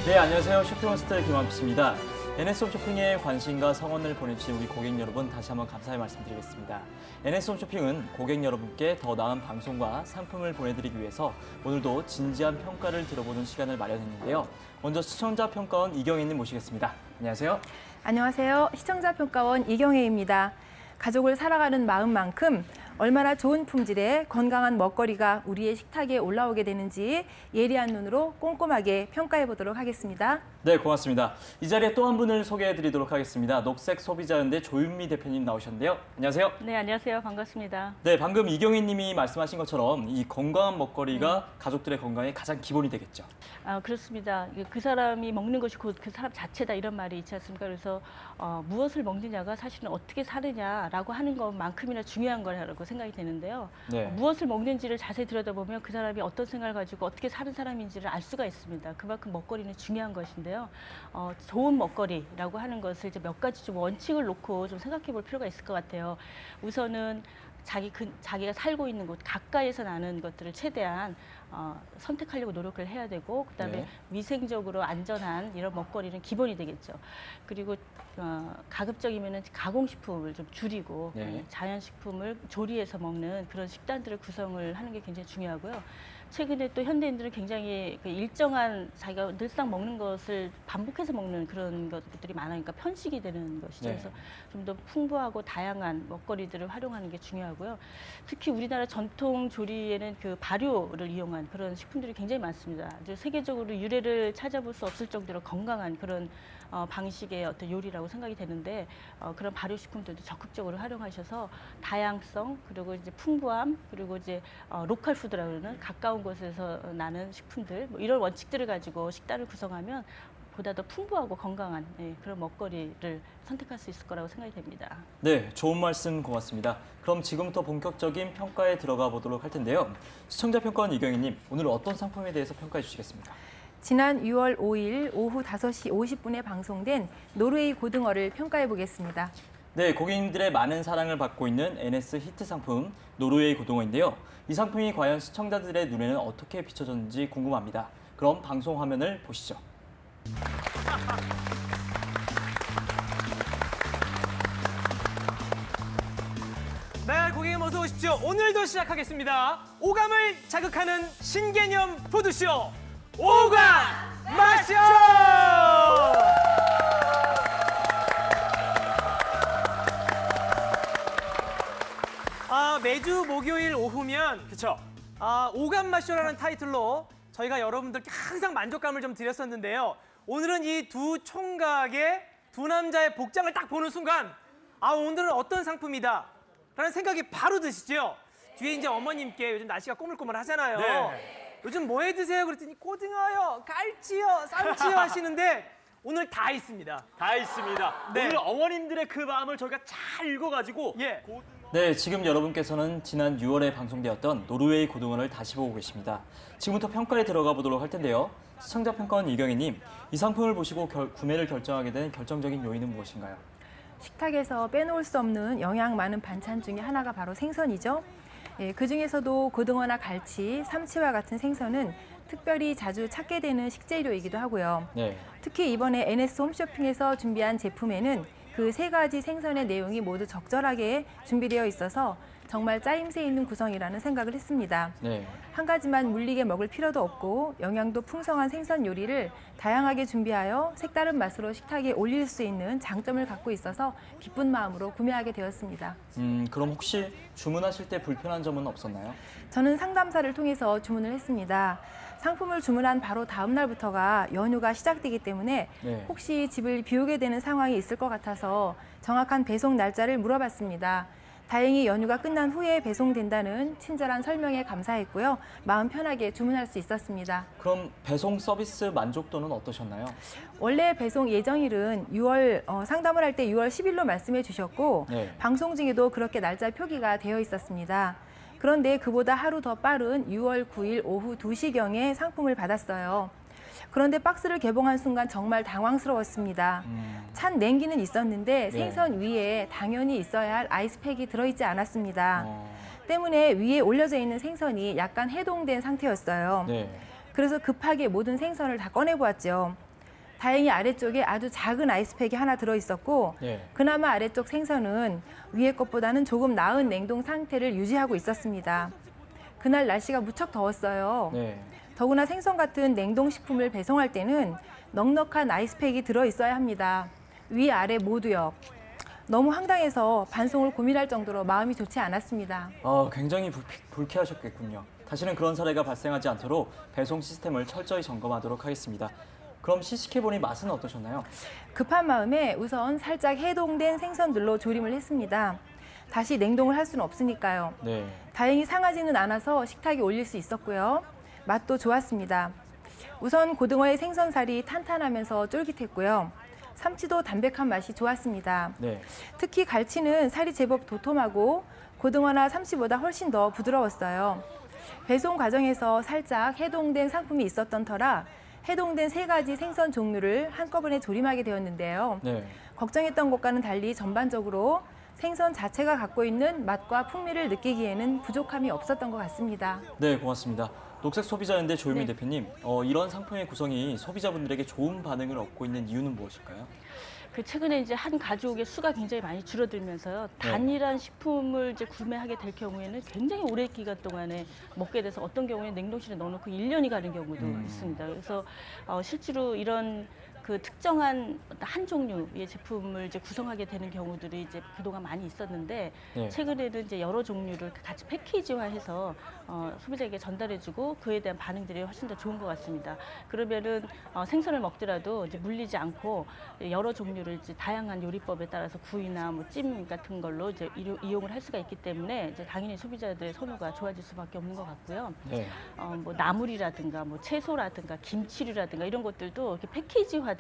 네, 안녕하세요. 쇼핑원스터 김한피입니다. NS홈쇼핑에 관심과 성원을 보내주신 우리 고객 여러분 다시 한번 감사의 말씀드리겠습니다. NS홈쇼핑은 고객 여러분께 더 나은 방송과 상품을 보내드리기 위해서 오늘도 진지한 평가를 들어보는 시간을 마련했는데요. 먼저 시청자 평가원 이경혜님 모시겠습니다. 안녕하세요. 안녕하세요. 시청자 평가원 이경혜입니다. 가족을 살아가는 마음만큼 얼마나 좋은 품질의 건강한 먹거리가 우리의 식탁에 올라오게 되는지 예리한 눈으로 꼼꼼하게 평가해 보도록 하겠습니다. 네, 고맙습니다. 이 자리에 또 한 분을 소개해드리도록 하겠습니다. 녹색소비자연대 조윤미 대표님 나오셨는데요. 안녕하세요. 네, 안녕하세요. 반갑습니다. 네, 방금 이경희 님이 말씀하신 것처럼 이 건강한 먹거리가 가족들의 건강의 가장 기본이 되겠죠. 그렇습니다. 그 사람이 먹는 것이 곧 그 사람 자체다 이런 말이 있지 않습니까? 그래서 무엇을 먹느냐가 사실은 어떻게 사느냐라고 하는 것만큼이나 중요한 거라고 생각이 되는데요. 네. 무엇을 먹는지를 자세히 들여다보면 그 사람이 어떤 생각을 가지고 어떻게 사는 사람인지를 알 수가 있습니다. 그만큼 먹거리는 중요한 것인데요. 좋은 먹거리라고 하는 것을 이제 몇 가지 좀 원칙을 놓고 좀 생각해 볼 필요가 있을 것 같아요. 우선은 자기가 살고 있는 곳 가까이에서 나는 것들을 최대한 선택하려고 노력을 해야 되고, 그다음에 네. 위생적으로 안전한 이런 먹거리는 기본이 되겠죠. 그리고 가급적이면은 가공식품을 좀 줄이고 네. 자연식품을 조리해서 먹는 그런 식단들을 구성을 하는 게 굉장히 중요하고요. 최근에 또 현대인들은 굉장히 그 일정한 자기가 늘상 먹는 것을 반복해서 먹는 그런 것들이 많으니까 편식이 되는 것이죠. 네. 그래서 좀 더 풍부하고 다양한 먹거리들을 활용하는 게 중요하고요. 특히 우리나라 전통 조리에는 그 발효를 이용한 그런 식품들이 굉장히 많습니다. 아주 세계적으로 유래를 찾아볼 수 없을 정도로 건강한 그런 방식의 어떤 요리라고 생각이 되는데, 그런 발효식품들도 적극적으로 활용하셔서 다양성, 그리고 이제 풍부함, 그리고 이제 로컬 푸드라고 그러는 가까운 곳에서 나는 식품들, 뭐 이런 원칙들을 가지고 식단을 구성하면 보다 더 풍부하고 건강한 그런 먹거리를 선택할 수 있을 거라고 생각이 됩니다. 네, 좋은 말씀 고맙습니다. 그럼 지금부터 본격적인 평가에 들어가 보도록 할 텐데요. 시청자 평가원 이경희님, 오늘 어떤 상품에 대해서 평가해 주시겠습니까? 지난 6월 5일 오후 5시 50분에 방송된 노르웨이 고등어를 평가해 보겠습니다. 네, 고객님들의 많은 사랑을 받고 있는 NS 히트 상품 노르웨이 고등어인데요. 이 상품이 과연 시청자들의 눈에는 어떻게 비춰졌는지 궁금합니다. 그럼 방송 화면을 보시죠. 네, 고객님 어서 오십시오. 오늘도 시작하겠습니다. 오감을 자극하는 신개념 푸드쇼 오감 맛쇼! 매주 목요일 오후면 그렇죠. 오감 맛쇼라는 타이틀로 저희가 여러분들께 항상 만족감을 좀 드렸었는데요. 오늘은 이 두 총각의 두 남자의 복장을 딱 보는 순간 오늘은 어떤 상품이다 라는 생각이 바로 드시죠. 뒤에 이제 어머님께 요즘 날씨가 꼬물꼬물 하잖아요. 네. 요즘 뭐 해 드세요? 그랬더니 고등어요, 갈치요, 쌈치요 하시는데 오늘 다 있습니다. 다 있습니다. 네. 오늘 어머님들의 그 마음을 저희가 잘 읽어가지고 예. 네, 지금 여러분께서는 지난 6월에 방송되었던 노르웨이 고등어를 다시 보고 계십니다. 지금부터 평가에 들어가 보도록 할 텐데요. 시청자 평가원 이경희님, 이 상품을 보시고 구매를 결정하게 된 결정적인 요인은 무엇인가요? 식탁에서 빼놓을 수 없는 영양 많은 반찬 중에 하나가 바로 생선이죠. 그중에서도 고등어나 갈치, 삼치와 같은 생선은 특별히 자주 찾게 되는 식재료이기도 하고요. 네. 특히 이번에 NS 홈쇼핑에서 준비한 제품에는 그 세 가지 생선의 내용이 모두 적절하게 준비되어 있어서 정말 짜임새 있는 구성이라는 생각을 했습니다. 네. 한 가지만 물리게 먹을 필요도 없고 영양도 풍성한 생선 요리를 다양하게 준비하여 색다른 맛으로 식탁에 올릴 수 있는 장점을 갖고 있어서 기쁜 마음으로 구매하게 되었습니다. 그럼 혹시 주문하실 때 불편한 점은 없었나요? 저는 상담사를 통해서 주문을 했습니다. 상품을 주문한 바로 다음 날부터가 연휴가 시작되기 때문에 네. 혹시 집을 비우게 되는 상황이 있을 것 같아서 정확한 배송 날짜를 물어봤습니다. 다행히 연휴가 끝난 후에 배송된다는 친절한 설명에 감사했고요. 마음 편하게 주문할 수 있었습니다. 그럼 배송 서비스 만족도는 어떠셨나요? 원래 배송 예정일은 상담을 할 때 6월 10일로 말씀해 주셨고 네. 방송 중에도 그렇게 날짜 표기가 되어 있었습니다. 그런데 그보다 하루 더 빠른 6월 9일 오후 2시경에 상품을 받았어요. 그런데 박스를 개봉한 순간 정말 당황스러웠습니다. 찬 냉기는 있었는데 생선 위에 당연히 있어야 할 아이스팩이 들어있지 않았습니다. 때문에 위에 올려져 있는 생선이 약간 해동된 상태였어요. 네. 그래서 급하게 모든 생선을 다 꺼내보았죠. 다행히 아래쪽에 아주 작은 아이스팩이 하나 들어있었고 네. 그나마 아래쪽 생선은 위에 것보다는 조금 나은 냉동 상태를 유지하고 있었습니다. 그날 날씨가 무척 더웠어요. 네. 더구나 생선 같은 냉동식품을 배송할 때는 넉넉한 아이스팩이 들어있어야 합니다. 위아래 모두요. 너무 황당해서 반송을 고민할 정도로 마음이 좋지 않았습니다. 굉장히 불쾌하셨겠군요. 다시는 그런 사례가 발생하지 않도록 배송 시스템을 철저히 점검하도록 하겠습니다. 그럼 시식해보니 맛은 어떠셨나요? 급한 마음에 우선 살짝 해동된 생선들로 조림을 했습니다. 다시 냉동을 할 수는 없으니까요. 네. 다행히 상하지는 않아서 식탁에 올릴 수 있었고요. 맛도 좋았습니다. 우선 고등어의 생선살이 탄탄하면서 쫄깃했고요. 삼치도 담백한 맛이 좋았습니다. 네. 특히 갈치는 살이 제법 도톰하고 고등어나 삼치보다 훨씬 더 부드러웠어요. 배송 과정에서 살짝 해동된 상품이 있었던 터라 해동된 3가지 생선 종류를 한꺼번에 조림하게 되었는데요. 네. 걱정했던 것과는 달리 전반적으로 생선 자체가 갖고 있는 맛과 풍미를 느끼기에는 부족함이 없었던 것 같습니다. 네, 고맙습니다. 녹색 소비자연대 조유민 네. 대표님, 이런 상품의 구성이 소비자분들에게 좋은 반응을 얻고 있는 이유는 무엇일까요? 최근에 이제 한 가족의 수가 굉장히 많이 줄어들면서요. 단일한 식품을 이제 구매하게 될 경우에는 굉장히 오랜 기간 동안에 먹게 돼서 어떤 경우에는 냉동실에 넣어놓고 1년이 가는 경우도 있습니다. 그래서 실제로 이런 그 특정한 어떤 한 종류의 제품을 이제 구성하게 되는 경우들이 이제 그동안 많이 있었는데 네. 최근에는 이제 여러 종류를 같이 패키지화해서 소비자에게 전달해주고 그에 대한 반응들이 훨씬 더 좋은 것 같습니다. 그러면은 생선을 먹더라도 이제 물리지 않고 여러 종류를 이제 다양한 요리법에 따라서 구이나 뭐 찜 같은 걸로 이제 이용을 할 수가 있기 때문에 이제 당연히 소비자들의 선호가 좋아질 수밖에 없는 것 같고요. 네. 뭐 나물이라든가 뭐 채소라든가 김치류라든가 이런 것들도 이렇게 패키지화된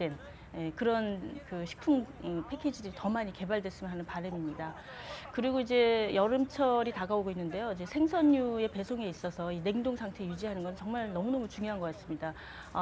그런 그 식품 패키지들이 더 많이 개발됐으면 하는 바람입니다. 그리고 이제 여름철이 다가오고 있는데요. 이제 생선류의 배송에 있어서 이 냉동 상태 유지하는 건 정말 너무너무 중요한 것 같습니다.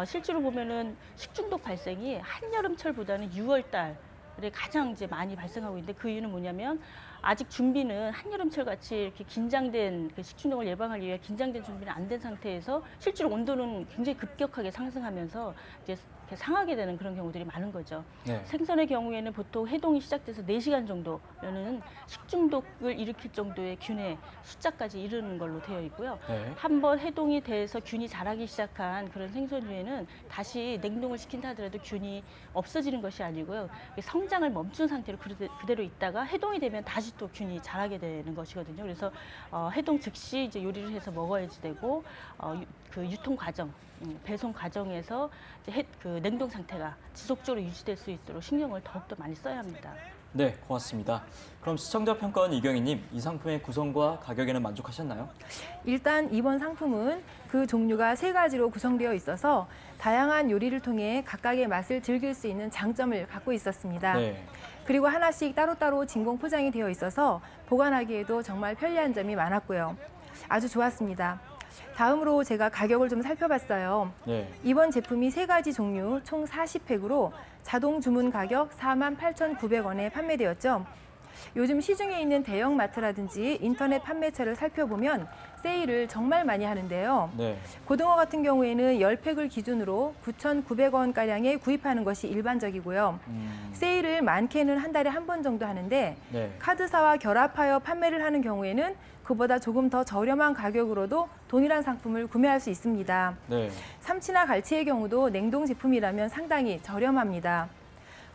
실제로 보면은 식중독 발생이 한여름철보다는 6월 달에 가장 이제 많이 발생하고 있는데 그 이유는 뭐냐면 아직 준비는 한여름철 같이 이렇게 긴장된 그 식중독을 예방하기 위해 긴장된 준비는 안 된 상태에서 실제로 온도는 굉장히 급격하게 상승하면서 이제 상하게 되는 그런 경우들이 많은 거죠. 네. 생선의 경우에는 보통 해동이 시작돼서 4시간 정도면은 식중독을 일으킬 정도의 균의 숫자까지 이르는 걸로 되어 있고요. 네. 한번 해동이 돼서 균이 자라기 시작한 그런 생선류에는 다시 냉동을 시킨다 하더라도 균이 없어지는 것이 아니고요. 성장을 멈춘 상태로 그대로 있다가 해동이 되면 다시 또 균이 자라게 되는 것이거든요. 그래서 해동 즉시 이제 요리를 해서 먹어야지 되고 그 유통 과정, 배송 과정에서 이제 그 냉동 상태가 지속적으로 유지될 수 있도록 신경을 더욱더 많이 써야 합니다. 네, 고맙습니다. 그럼 시청자 평가원 이경희님, 이 상품의 구성과 가격에는 만족하셨나요? 일단 이번 상품은 그 종류가 3가지로 구성되어 있어서 다양한 요리를 통해 각각의 맛을 즐길 수 있는 장점을 갖고 있었습니다. 네. 그리고 하나씩 따로따로 진공 포장이 되어 있어서 보관하기에도 정말 편리한 점이 많았고요. 아주 좋았습니다. 다음으로 제가 가격을 좀 살펴봤어요. 네. 이번 제품이 3가지 종류 총 40팩으로 자동 주문 가격 48,900원에 판매되었죠. 요즘 시중에 있는 대형 마트라든지 인터넷 판매처를 살펴보면 세일을 정말 많이 하는데요. 네. 고등어 같은 경우에는 10팩을 기준으로 9,900원가량에 구입하는 것이 일반적이고요. 세일을 많게는 한 달에 한 번 정도 하는데 네. 카드사와 결합하여 판매를 하는 경우에는 그보다 조금 더 저렴한 가격으로도 동일한 상품을 구매할 수 있습니다. 네. 삼치나 갈치의 경우도 냉동 제품이라면 상당히 저렴합니다.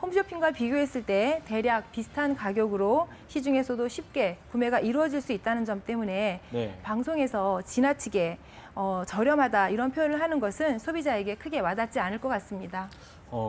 홈쇼핑과 비교했을 때 대략 비슷한 가격으로 시중에서도 쉽게 구매가 이루어질 수 있다는 점 때문에 네. 방송에서 지나치게 저렴하다 이런 표현을 하는 것은 소비자에게 크게 와닿지 않을 것 같습니다.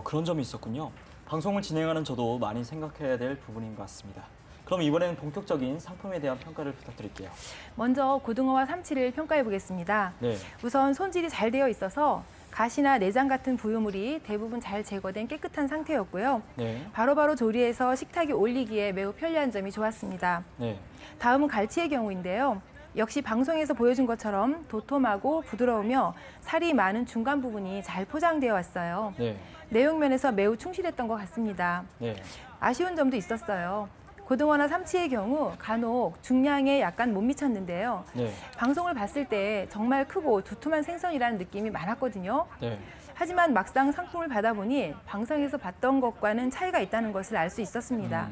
그런 점이 있었군요. 방송을 진행하는 저도 많이 생각해야 될 부분인 것 같습니다. 그럼 이번에는 본격적인 상품에 대한 평가를 부탁드릴게요. 먼저 고등어와 삼치를 평가해 보겠습니다. 네. 우선 손질이 잘 되어 있어서 가시나 내장 같은 부유물이 대부분 잘 제거된 깨끗한 상태였고요. 네. 바로바로 조리해서 식탁에 올리기에 매우 편리한 점이 좋았습니다. 네. 다음은 갈치의 경우인데요. 역시 방송에서 보여준 것처럼 도톰하고 부드러우며 살이 많은 중간 부분이 잘 포장되어 왔어요. 네. 내용면에서 매우 충실했던 것 같습니다. 네. 아쉬운 점도 있었어요. 고등어나 삼치의 경우 간혹 중량에 약간 못 미쳤는데요. 네. 방송을 봤을 때 정말 크고 두툼한 생선이라는 느낌이 많았거든요. 네. 하지만 막상 상품을 받아보니 방송에서 봤던 것과는 차이가 있다는 것을 알 수 있었습니다.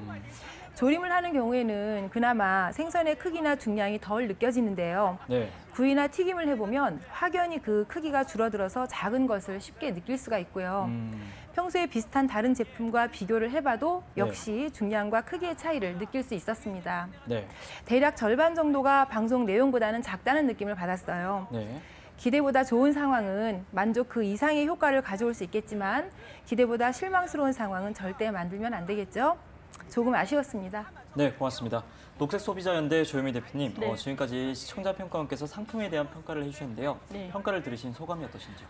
조림을 하는 경우에는 그나마 생선의 크기나 중량이 덜 느껴지는데요. 네. 구이나 튀김을 해보면 확연히 그 크기가 줄어들어서 작은 것을 쉽게 느낄 수가 있고요. 평소에 비슷한 다른 제품과 비교를 해봐도 역시 중량과 크기의 차이를 느낄 수 있었습니다. 네. 대략 절반 정도가 방송 내용보다는 작다는 느낌을 받았어요. 네. 기대보다 좋은 상황은 만족 그 이상의 효과를 가져올 수 있겠지만 기대보다 실망스러운 상황은 절대 만들면 안 되겠죠? 조금 아쉬웠습니다. 네, 고맙습니다. 녹색소비자연대 조현미 대표님, 네. 지금까지 시청자 평가원께서 상품에 대한 평가를 해주셨는데요. 네. 평가를 들으신 소감이 어떠신지요?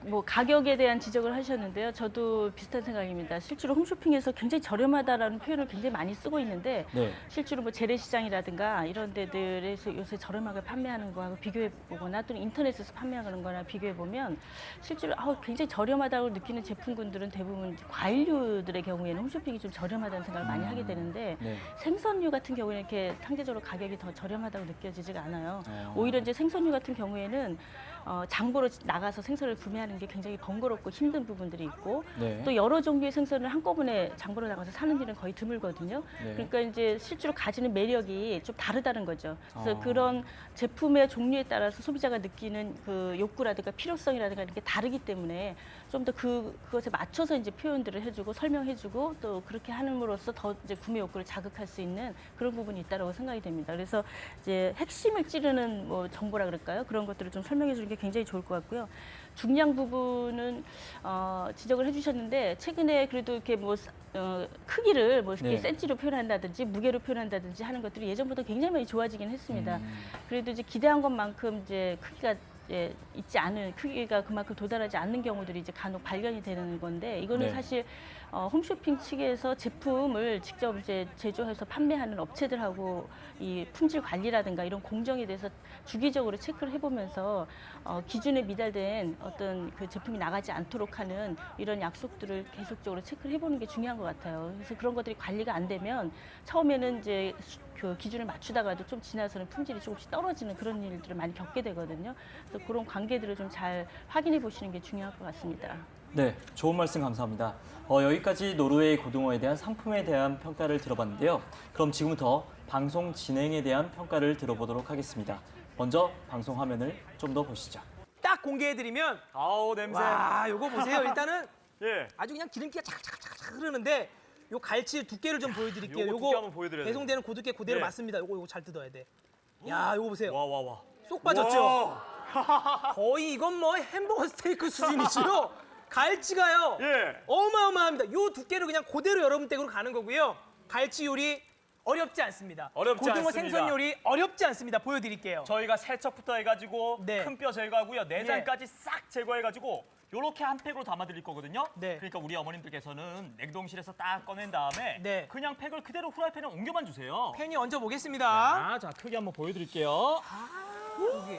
뭐 가격에 대한 지적을 하셨는데요. 저도 비슷한 생각입니다. 실제로 홈쇼핑에서 굉장히 저렴하다라는 표현을 굉장히 많이 쓰고 있는데 네. 실제로 뭐 재래시장이라든가 이런 데들에서 요새 저렴하게 판매하는 거하고 비교해 보거나 또는 인터넷에서 판매하는 거나 비교해 보면 실제로 굉장히 저렴하다고 느끼는 제품군들은 대부분 과일류들의 경우에는 홈쇼핑이 좀 저렴하다는 생각을 많이 하게 되는데 네. 생선류 같은 경우에는 이렇게 상대적으로 가격이 더 저렴하다고 느껴지지가 않아요. 어. 오히려 이제 생선류 같은 경우에는 장보러 나가서 생선을 구매하는 게 굉장히 번거롭고 힘든 부분들이 있고 네. 또 여러 종류의 생선을 한꺼번에 장보러 나가서 사는 일은 거의 드물거든요. 네. 그러니까 이제 실제로 가지는 매력이 좀 다르다는 거죠. 그래서 아. 그런 제품의 종류에 따라서 소비자가 느끼는 그 욕구라든가 필요성이라든가 이렇게 다르기 때문에 좀 더 그것에 맞춰서 이제 표현들을 해주고 설명해주고 또 그렇게 함으로써 더 이제 구매 욕구를 자극할 수 있는 그런 부분이 있다고 생각이 됩니다. 그래서 이제 핵심을 찌르는 뭐 정보라 그럴까요? 그런 것들을 좀 설명해 주는 게 굉장히 좋을 것 같고요. 중량 부분은 지적을 해주셨는데 최근에 그래도 이렇게 뭐 크기를 뭐 이렇게 네. 센치로 표현한다든지 무게로 표현한다든지 하는 것들이 예전보다 굉장히 많이 좋아지긴 했습니다. 그래도 이제 기대한 것만큼 이제 크기가 있지 않은 크기가 그만큼 도달하지 않는 경우들이 이제 간혹 발견이 되는 건데 이거는 네. 사실 홈쇼핑 측에서 제품을 직접 이제 제조해서 판매하는 업체들하고 이 품질 관리라든가 이런 공정에 대해서 주기적으로 체크를 해보면서 기준에 미달된 어떤 그 제품이 나가지 않도록 하는 이런 약속들을 계속적으로 체크를 해보는 게 중요한 것 같아요. 그래서 그런 것들이 관리가 안 되면 처음에는 이제 그 기준을 맞추다가도 좀 지나서는 품질이 조금씩 떨어지는 그런 일들을 많이 겪게 되거든요. 그래서 그런 관계들을 좀 잘 확인해 보시는 게 중요할 것 같습니다. 네, 좋은 말씀 감사합니다. 여기까지 노르웨이 고등어에 대한 상품에 대한 평가를 들어봤는데요. 그럼 지금부터 방송 진행에 대한 평가를 들어보도록 하겠습니다. 먼저 방송 화면을 좀 더 보시죠. 딱 공개해드리면 아우 냄새. 와, 요거 보세요. 일단은 예. 아주 그냥 기름기가 차차차차 흐르는데 요 갈치 두께를 좀 보여드릴게요. 요거 두께 한번 보여드려야 배송되는 고두께 그대로 네. 맞습니다. 요거 잘 뜯어야 돼. 야, 요거 보세요. 와. 쏙 빠졌죠? 와. 거의 이건 뭐 햄버거 스테이크 수준이죠. 갈치가요. 예. 어마어마합니다. 요 두께를 그냥 그대로 여러분 댁으로 가는 거고요. 갈치 요리 어렵지 않습니다. 어렵지 고등어 않습니다. 생선 요리 어렵지 않습니다. 보여드릴게요. 저희가 세척부터 해가지고 네. 큰 뼈 제거하고요, 내장까지 싹 제거해가지고 요렇게 한 팩으로 담아드릴 거거든요. 네. 그러니까 우리 어머님들께서는 냉동실에서 딱 꺼낸 다음에 네. 그냥 팩을 그대로 후라이팬에 옮겨만 주세요. 팬이 얹어 보겠습니다. 자, 크게 한번 보여드릴게요. 여기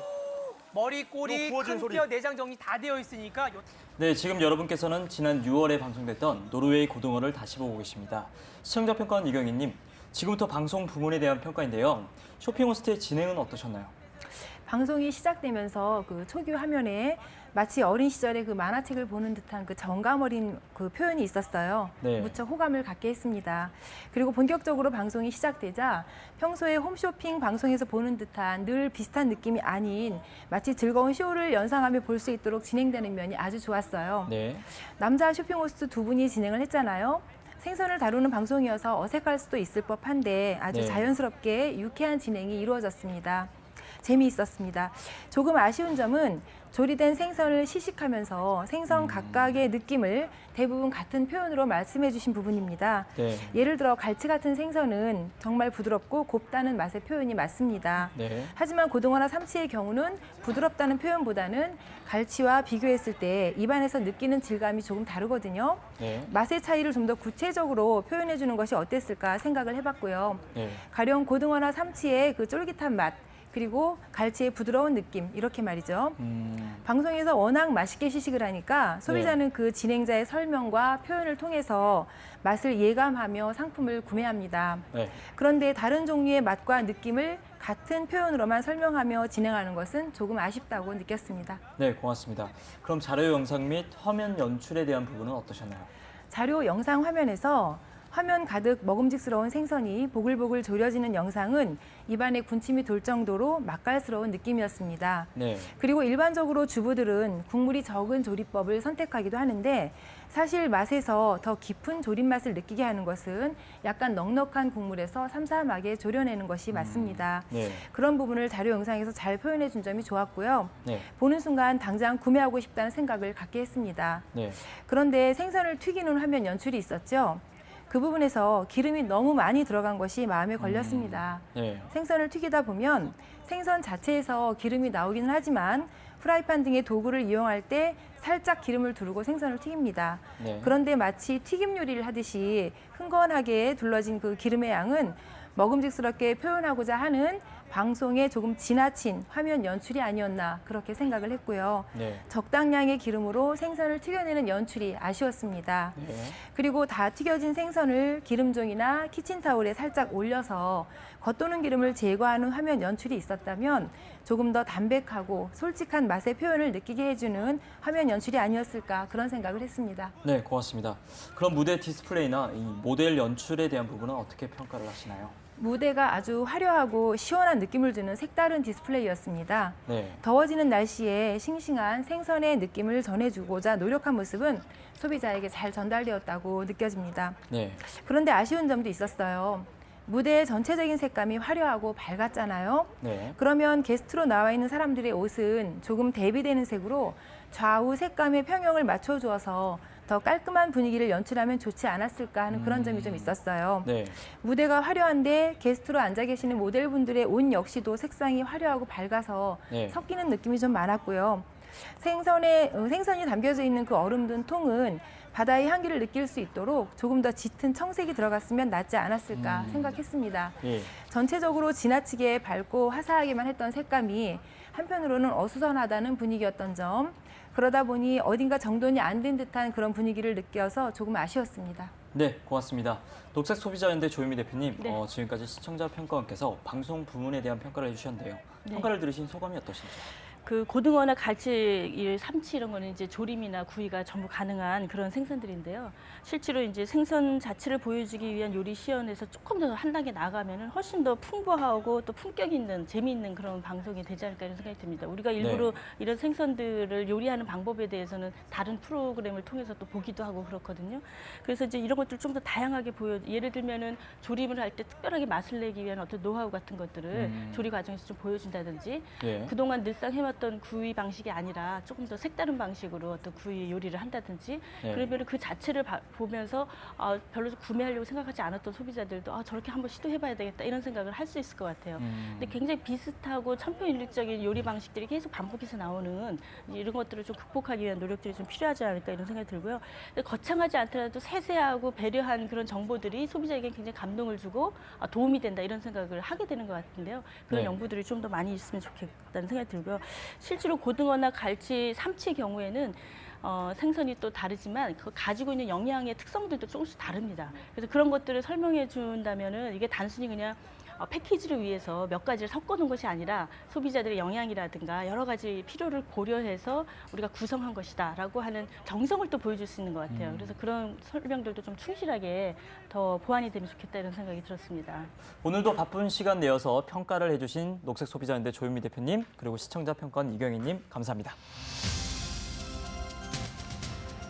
머리, 꼬리, 요 구워진 큰 뼈, 내장 정리 다 되어 있으니까 요 네, 지금 여러분께서는 지난 6월에 방송됐던 노르웨이 고등어를 다시 보고 계십니다. 시청자 평가원 이경희님, 지금부터 방송 부문에 대한 평가인데요. 쇼핑 호스트의 진행은 어떠셨나요? 방송이 시작되면서 그 초기 화면에 마치 어린 시절의 그 만화책을 보는 듯한 그 정감 어린 그 표현이 있었어요. 네. 무척 호감을 갖게 했습니다. 그리고 본격적으로 방송이 시작되자 평소에 홈쇼핑 방송에서 보는 듯한 늘 비슷한 느낌이 아닌 마치 즐거운 쇼를 연상하며 볼 수 있도록 진행되는 면이 아주 좋았어요. 네. 남자 쇼핑 호스트 두 분이 진행을 했잖아요. 생선을 다루는 방송이어서 어색할 수도 있을 법한데 아주 네. 자연스럽게 유쾌한 진행이 이루어졌습니다. 재미있었습니다. 조금 아쉬운 점은 조리된 생선을 시식하면서 생선 각각의 느낌을 대부분 같은 표현으로 말씀해 주신 부분입니다. 네. 예를 들어 갈치 같은 생선은 정말 부드럽고 곱다는 맛의 표현이 맞습니다. 네. 하지만 고등어나 삼치의 경우는 부드럽다는 표현보다는 갈치와 비교했을 때 입안에서 느끼는 질감이 조금 다르거든요. 네. 맛의 차이를 좀 더 구체적으로 표현해 주는 것이 어땠을까 생각을 해봤고요. 네. 가령 고등어나 삼치의 그 쫄깃한 맛, 그리고 갈치의 부드러운 느낌 이렇게 말이죠. 방송에서 워낙 맛있게 시식을 하니까 소비자는 그 진행자의 설명과 표현을 통해서 맛을 예감하며 상품을 구매합니다. 네. 그런데 다른 종류의 맛과 느낌을 같은 표현으로만 설명하며 진행하는 것은 조금 아쉽다고 느꼈습니다. 네, 고맙습니다. 그럼 자료 영상 및 화면 연출에 대한 부분은 어떠셨나요? 자료 영상 화면에서 화면 가득 먹음직스러운 생선이 보글보글 졸여지는 영상은 입안에 군침이 돌 정도로 맛깔스러운 느낌이었습니다. 네. 그리고 일반적으로 주부들은 국물이 적은 조리법을 선택하기도 하는데 사실 맛에서 더 깊은 조림 맛을 느끼게 하는 것은 약간 넉넉한 국물에서 삼삼하게 졸여내는 것이 맞습니다. 네. 그런 부분을 자료 영상에서 잘 표현해 준 점이 좋았고요. 네. 보는 순간 당장 구매하고 싶다는 생각을 갖게 했습니다. 네. 그런데 생선을 튀기는 화면 연출이 있었죠. 그 부분에서 기름이 너무 많이 들어간 것이 마음에 걸렸습니다. 네. 생선을 튀기다 보면 생선 자체에서 기름이 나오기는 하지만 프라이팬 등의 도구를 이용할 때 살짝 기름을 두르고 생선을 튀깁니다. 네. 그런데 마치 튀김 요리를 하듯이 흥건하게 둘러진 그 기름의 양은 먹음직스럽게 표현하고자 하는 방송에 조금 지나친 화면 연출이 아니었나 그렇게 생각을 했고요. 네. 적당량의 기름으로 생선을 튀겨내는 연출이 아쉬웠습니다. 네. 그리고 다 튀겨진 생선을 기름종이나 키친타올에 살짝 올려서 겉도는 기름을 제거하는 화면 연출이 있었다면 조금 더 담백하고 솔직한 맛의 표현을 느끼게 해주는 화면 연출이 아니었을까 그런 생각을 했습니다. 네, 고맙습니다. 그럼 무대 디스플레이나 이 모델 연출에 대한 부분은 어떻게 평가를 하시나요? 무대가 아주 화려하고 시원한 느낌을 주는 색다른 디스플레이였습니다. 네. 더워지는 날씨에 싱싱한 생선의 느낌을 전해주고자 노력한 모습은 소비자에게 잘 전달되었다고 느껴집니다. 네. 그런데 아쉬운 점도 있었어요. 무대의 전체적인 색감이 화려하고 밝았잖아요. 네. 그러면 게스트로 나와 있는 사람들의 옷은 조금 대비되는 색으로 좌우 색감의 평형을 맞춰주어서 더 깔끔한 분위기를 연출하면 좋지 않았을까 하는 그런 점이 좀 있었어요. 네. 무대가 화려한데 게스트로 앉아 계시는 모델분들의 옷 역시도 색상이 화려하고 밝아서 네. 섞이는 느낌이 좀 많았고요. 생선이 담겨져 있는 그 얼음 든 통은 바다의 향기를 느낄 수 있도록 조금 더 짙은 청색이 들어갔으면 낫지 않았을까 생각했습니다. 예. 전체적으로 지나치게 밝고 화사하게만 했던 색감이 한편으로는 어수선하다는 분위기였던 점, 그러다 보니 어딘가 정돈이 안 된 듯한 그런 분위기를 느껴서 조금 아쉬웠습니다. 네, 고맙습니다. 녹색 소비자연대 조유미 대표님, 네. 지금까지 시청자 평가원께서 방송 부문에 대한 평가를 해주셨는데요. 네. 평가를 들으신 소감이 어떠신지? 그 고등어나 갈치, 삼치 이런 거는 이제 조림이나 구이가 전부 가능한 그런 생선들인데요. 실제로 이제 생선 자체를 보여주기 위한 요리 시연에서 조금 더 한 단계 나가면은 훨씬 더 풍부하고 또 품격 있는 재미있는 그런 방송이 되지 않을까 이런 생각이 듭니다. 우리가 일부러 이런 생선들을 요리하는 방법에 대해서는 다른 프로그램을 통해서 또 보기도 하고 그렇거든요. 그래서 이제 이런 것들 좀 더 다양하게 예를 들면은 조림을 할 때 특별하게 맛을 내기 위한 어떤 노하우 같은 것들을 조리 과정에서 좀 보여준다든지 예. 그동안 늘상 해왔던 구이 방식이 아니라 조금 더 색다른 방식으로 어떤 구이 요리를 한다든지 네. 그러면 그 자체를 보면서 별로 구매하려고 생각하지 않았던 소비자들도 저렇게 한번 시도해봐야 되겠다 이런 생각을 할 수 있을 것 같아요. 근데 굉장히 비슷하고 천편일률적인 요리 방식들이 계속 반복해서 나오는 이런 것들을 좀 극복하기 위한 노력들이 좀 필요하지 않을까 이런 생각이 들고요. 근데 거창하지 않더라도 세세하고 배려한 그런 정보들이 소비자에게 굉장히 감동을 주고 도움이 된다 이런 생각을 하게 되는 것 같은데요. 그런 네. 연구들이 좀 더 많이 있으면 좋겠다는 생각이 들고요. 실제로 고등어나 갈치, 삼치의 경우에는 생선이 또 다르지만 그 가지고 있는 영양의 특성들도 조금씩 다릅니다. 그래서 그런 것들을 설명해 준다면은 이게 단순히 그냥 패키지를 위해서 몇 가지를 섞어 놓은 것이 아니라 소비자들의 영양이라든가 여러 가지 필요를 고려해서 우리가 구성한 것이다라고 하는 정성을 또 보여줄 수 있는 것 같아요. 그래서 그런 설명들도 좀 충실하게 더 보완이 되면 좋겠다 이런 생각이 들었습니다. 오늘도 바쁜 시간 내어서 평가를 해주신 녹색 소비자연대 조유미 대표님, 그리고 시청자 평가원 이경희님 감사합니다.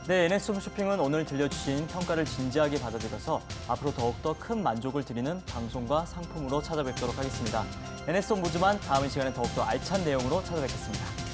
네, NS홈쇼핑은 오늘 들려주신 평가를 진지하게 받아들여서 앞으로 더욱더 큰 만족을 드리는 방송과 상품으로 찾아뵙도록 하겠습니다. NS홈 무즈만 다음 시간에 더욱더 알찬 내용으로 찾아뵙겠습니다.